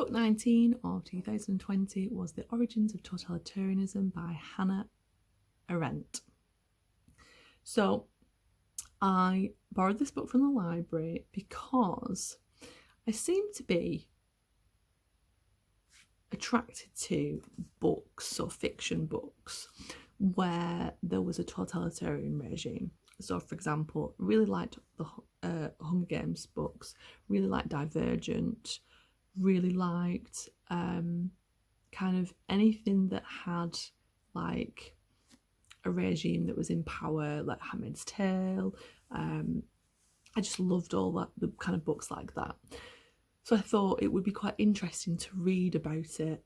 Book 19 of 2020 was The Origins of Totalitarianism by Hannah Arendt. So I borrowed this book from the library because I seem to be attracted to books or fiction books where there was a totalitarian regime. So, for example, really liked the Hunger Games books, really liked Divergent, really liked kind of anything that had like a regime that was in power, like Handmaid's Tale. I just loved all that, the kind of books like that. So I thought it would be quite interesting to read about it,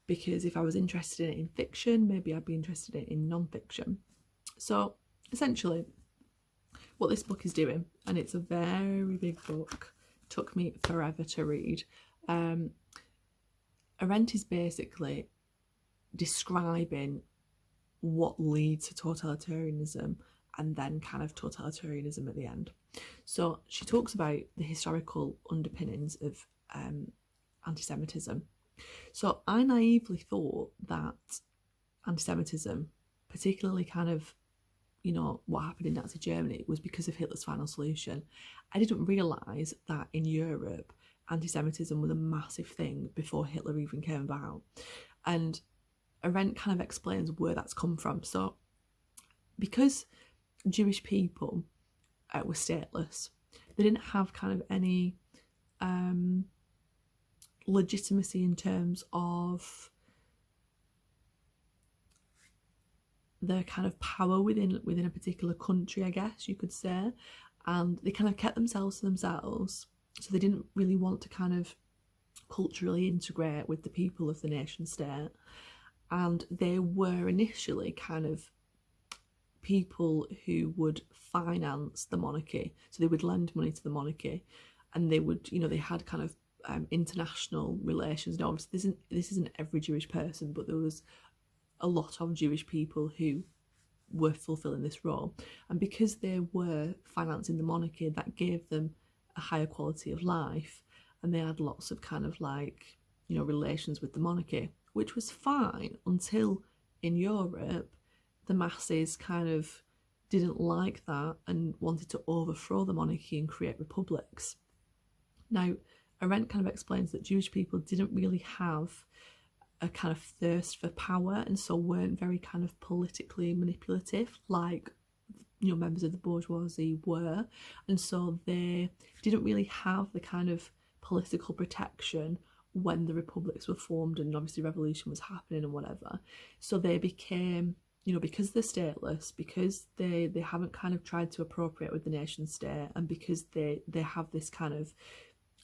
because if I was interested in it in fiction, maybe I'd be interested in it in non-fiction. So essentially what this book is doing, and it's a very big book, took me forever to read. Arendt is basically describing what leads to totalitarianism and then kind of totalitarianism at the end. So she talks about the historical underpinnings of anti-Semitism. So I naively thought that anti-Semitism, particularly kind of, you know, what happened in Nazi Germany, was because of Hitler's final solution. I didn't realise that in Europe, anti-Semitism was a massive thing before Hitler even came about. And Arendt kind of explains where that's come from. So because Jewish people were stateless, they didn't have kind of any legitimacy in terms of their kind of power within a particular country, I guess you could say. And they kind of kept themselves to themselves, so they didn't really want to kind of culturally integrate with the people of the nation state. And they were initially kind of people who would finance the monarchy. So they would lend money to the monarchy, and they would, you know, they had kind of international relations. Now, obviously, this isn't every Jewish person, but there was a lot of Jewish people who were fulfilling this role. And because they were financing the monarchy, that gave them a higher quality of life, and they had lots of kind of like, you know, relations with the monarchy, which was fine until in Europe the masses kind of didn't like that and wanted to overthrow the monarchy and create republics. Now, Arendt kind of explains that Jewish people didn't really have a kind of thirst for power, and so weren't very kind of politically manipulative like, you know, members of the bourgeoisie were. And so they didn't really have the kind of political protection when the republics were formed and obviously revolution was happening and whatever. So they became, you know, because they're stateless, because they haven't kind of tried to appropriate with the nation state, and because they have this kind of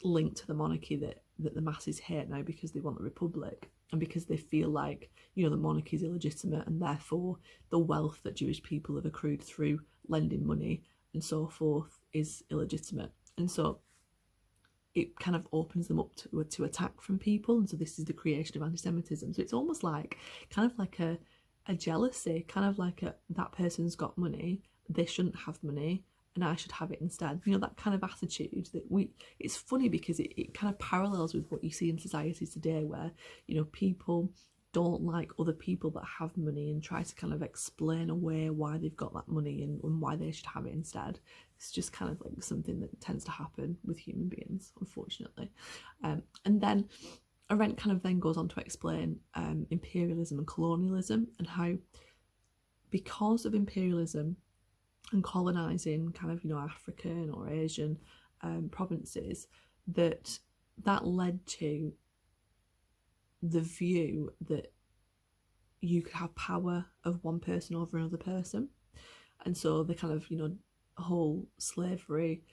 link to the monarchy that the masses hate now because they want the republic, and because they feel like, you know, the monarchy is illegitimate, and therefore the wealth that Jewish people have accrued through lending money and so forth is illegitimate. And so it kind of opens them up to attack from people. And so this is the creation of anti-Semitism. So it's almost like kind of like a jealousy, kind of like that person's got money, they shouldn't have money, and I should have it instead. You know, that kind of attitude that it's funny because it kind of parallels with what you see in society today, where, you know, people don't like other people that have money and try to kind of explain away why they've got that money and why they should have it instead. It's just kind of like something that tends to happen with human beings, unfortunately. And then Arendt kind of then goes on to explain imperialism and colonialism, and how because of imperialism and colonising kind of, you know, African or Asian provinces, that led to the view that you could have power of one person over another person. And so the kind of, you know, whole slavery,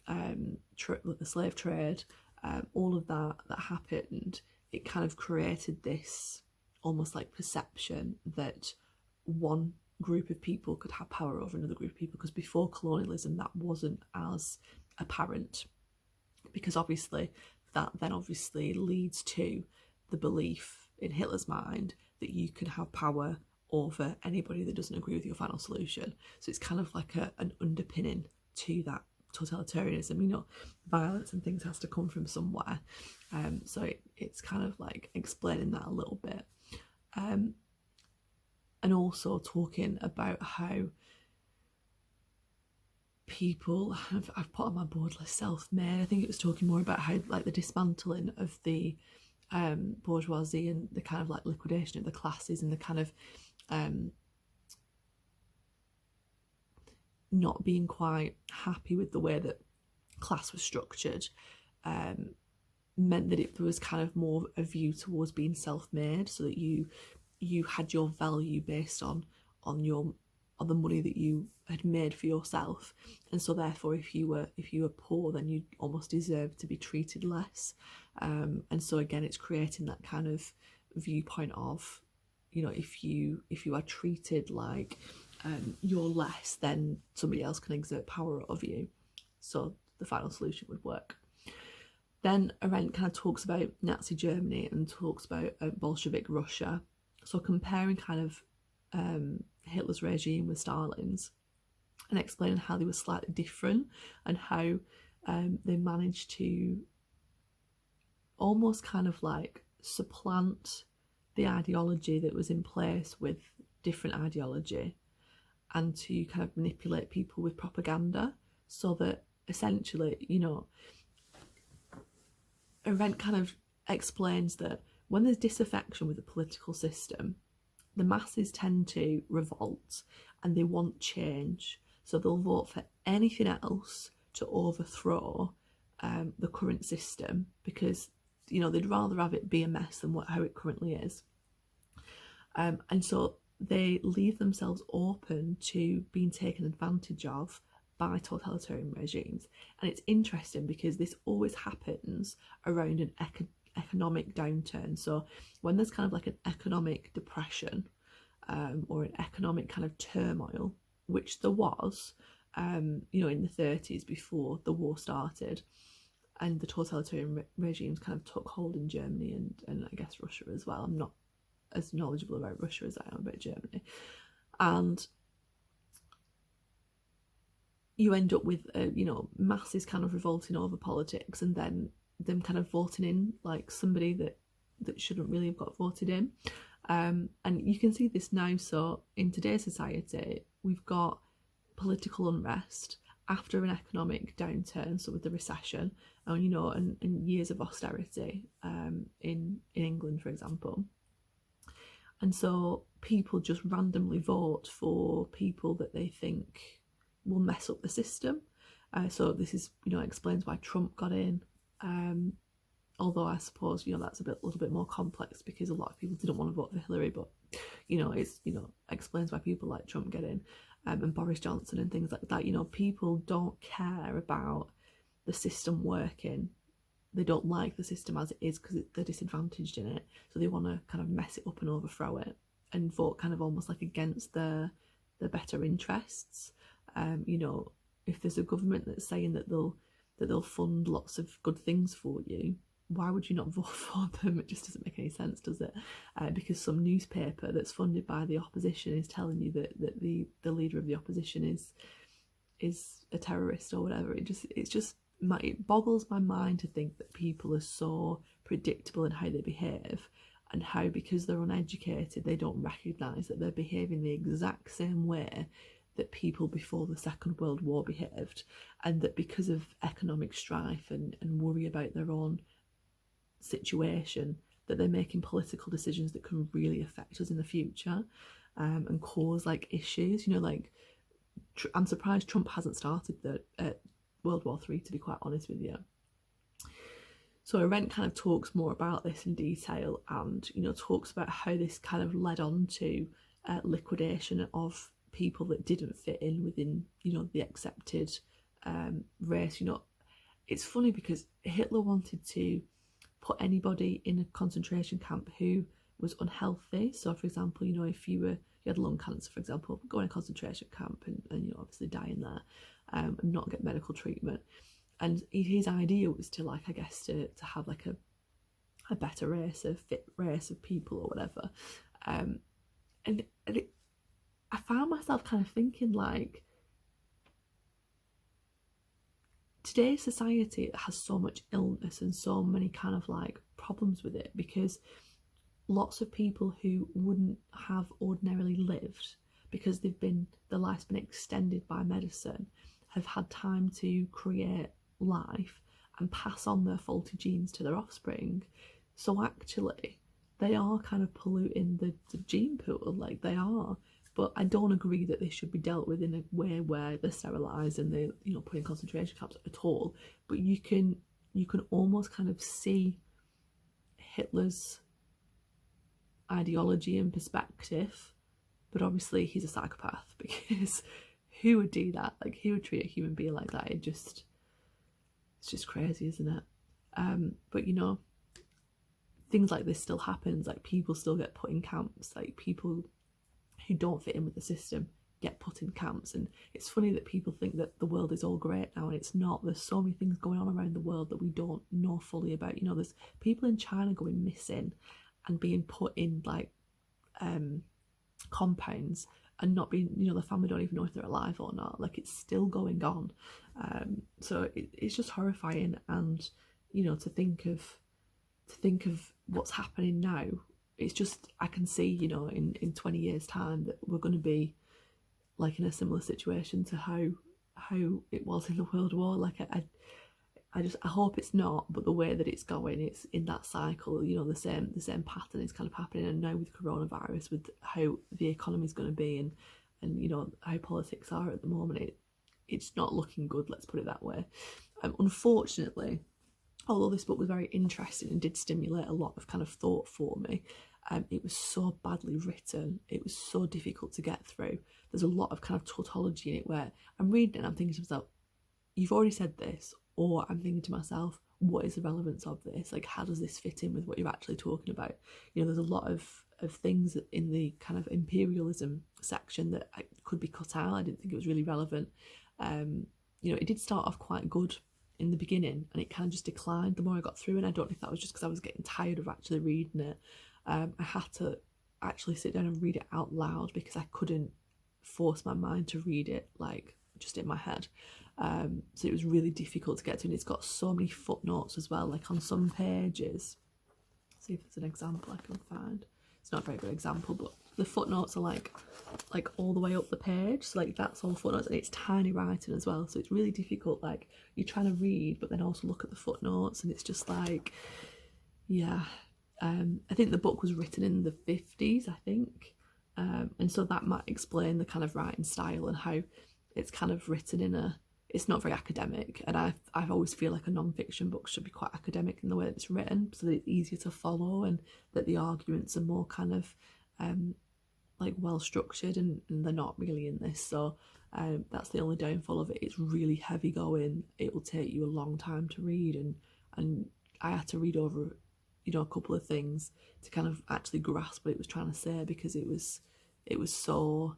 the slave trade, all of that happened, it kind of created this almost like perception that one group of people could have power over another group of people, because before colonialism that wasn't as apparent, because obviously that then obviously leads to the belief in Hitler's mind that you can have power over anybody that doesn't agree with your final solution. So it's kind of like an underpinning to that totalitarianism. You know, violence and things has to come from somewhere. So it's kind of like explaining that a little bit, and also talking about how people I've put on my board list self-made. I think it was talking more about how like the dismantling of the bourgeoisie and the kind of like liquidation of the classes and the kind of not being quite happy with the way that class was structured, meant that there was kind of more a view towards being self-made, so that you had your value based on the money that you had made for yourself, and so therefore if you were poor, then you almost deserved to be treated less, and so again it's creating that kind of viewpoint of, you know, if you are treated like you're less, then somebody else can exert power over you, so the final solution would work. Then Arendt kind of talks about Nazi Germany and talks about Bolshevik Russia, so comparing kind of Hitler's regime with Stalin's, and explaining how they were slightly different and how they managed to almost kind of like supplant the ideology that was in place with different ideology, and to kind of manipulate people with propaganda, so that essentially, you know, Arendt kind of explains that when there's disaffection with the political system, the masses tend to revolt and they want change, so they'll vote for anything else to overthrow the current system, because, you know, they'd rather have it be a mess than how it currently is, and so they leave themselves open to being taken advantage of by totalitarian regimes. And it's interesting because this always happens around an economic downturn. So when there's kind of like an economic depression, or an economic kind of turmoil, which there was, you know, in the 30s before the war started, and the totalitarian regimes kind of took hold in Germany and I guess Russia as well. I'm not as knowledgeable about Russia as I am about Germany. And you end up with, you know, masses kind of revolting over politics, and then them kind of voting in like somebody that shouldn't really have got voted in. And you can see this now. So in today's society, we've got political unrest after an economic downturn, so with the recession, and, you know, and years of austerity, in England, for example. And so people just randomly vote for people that they think will mess up the system. So this is, you know, explains why Trump got in. Although I suppose, you know, that's a little bit more complex, because a lot of people didn't want to vote for Hillary, but, you know, it's, you know, explains why people like Trump get in, and Boris Johnson and things like that. You know, people don't care about the system working. They don't like the system as it is because they're disadvantaged in it, so they want to kind of mess it up and overthrow it, and vote kind of almost like against their better interests. You know, if there's a government that's saying that they'll fund lots of good things for you, why would you not vote for them? It just doesn't make any sense, does it? Because some newspaper that's funded by the opposition is telling you that the leader of the opposition is a terrorist or whatever. It boggles my mind to think that people are so predictable in how they behave, and how, because they're uneducated, they don't recognise that they're behaving the exact same way that people before the Second World War behaved, and that because of economic strife and worry about their own situation, that they're making political decisions that can really affect us in the future, and cause like issues. You know, like I'm surprised Trump hasn't started World War III, to be quite honest with you. So Arendt kind of talks more about this in detail, and, you know, talks about how this kind of led on to liquidation of people that didn't fit in within, you know, the accepted race. You know, it's funny because Hitler wanted to put anybody in a concentration camp who was unhealthy. So, for example, you know, if you had lung cancer, for example, go in a concentration camp and you know, obviously die in there, and not get medical treatment. And his idea was to, like, I guess to have like a better race, a fit race of people or whatever. I found myself kind of thinking, like, today's society has so much illness and so many kind of like problems with it, because lots of people who wouldn't have ordinarily lived, because their life's been extended by medicine, have had time to create life and pass on their faulty genes to their offspring. So actually they are kind of polluting the gene pool, like they are. But I don't agree that they should be dealt with in a way where they're sterilised and they're, you know, put in concentration camps at all. But you can almost kind of see Hitler's ideology and perspective, but obviously he's a psychopath, because who would do that? Like, who would treat a human being like that? It's just crazy, isn't it? But you know, things like this still happens. Like, people still get put in camps. Like, people who don't fit in with the system get put in camps. And it's funny that people think that the world is all great now, and it's not. There's so many things going on around the world that we don't know fully about. You know, there's people in China going missing and being put in like compounds and not being, you know, the family don't even know if they're alive or not. Like, it's still going on. So it's just horrifying. And you know, to think of what's happening now, it's just, I can see, you know, in 20 years time that we're going to be like in a similar situation to how it was in the World War. Like, I hope it's not, but the way that it's going, it's in that cycle. You know, the same pattern is kind of happening. And now with coronavirus, with how the economy is going to be, and you know how politics are at the moment, it's not looking good. Let's put it that way. Unfortunately, although this book was very interesting and did stimulate a lot of kind of thought for me, it was so badly written. It was so difficult to get through. There's a lot of kind of tautology in it where I'm reading it and I'm thinking to myself, you've already said this. Or I'm thinking to myself, what is the relevance of this? Like, how does this fit in with what you're actually talking about? You know, there's a lot of things in the kind of imperialism section that could be cut out. I didn't think it was really relevant. You know, it did start off quite good in the beginning, and it kind of just declined the more I got through. And I don't know if that was just because I was getting tired of actually reading it. I had to actually sit down and read it out loud because I couldn't force my mind to read it like just in my head. So it was really difficult to get to, and it's got so many footnotes as well, like on some pages. Let's see if there's an example I can find. It's not a very good example, but the footnotes are like all the way up the page, so like that's all footnotes, and it's tiny writing as well, so it's really difficult. Like, you're trying to read but then also look at the footnotes, and it's just like, yeah. I think the book was written in the 50s, I think, and so that might explain the kind of writing style and how it's kind of written in a, it's not very academic, and I always feel like a non-fiction book should be quite academic in the way that it's written, so that it's easier to follow and that the arguments are more kind of like well structured, and they're not really in this. So that's the only downfall of it. It's really heavy going. It will take you a long time to read, and I had to read over, you know, a couple of things to kind of actually grasp what it was trying to say, because it was so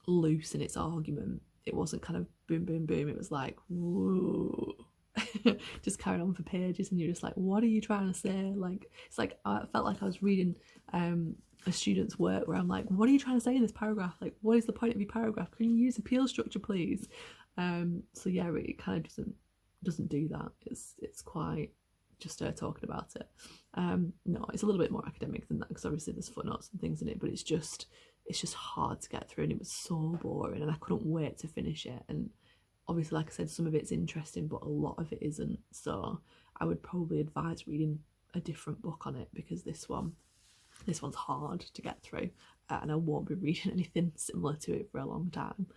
loose in its argument. It wasn't kind of boom, boom, boom. It was like, whoa, just carried on for pages, and you're just like, what are you trying to say? Like, it's like, I felt like I was reading a student's work where I'm like, what are you trying to say in this paragraph? Like, what is the point of your paragraph? Can you use appeal structure, please? So yeah, it kind of doesn't do that. It's quite just her talking about it. No, it's a little bit more academic than that, because obviously there's footnotes and things in it, but it's just hard to get through, and it was so boring, and I couldn't wait to finish it. And obviously, like I said, some of it's interesting, but a lot of it isn't. So I would probably advise reading a different book on it, because this one's hard to get through, and I won't be reading anything similar to it for a long time.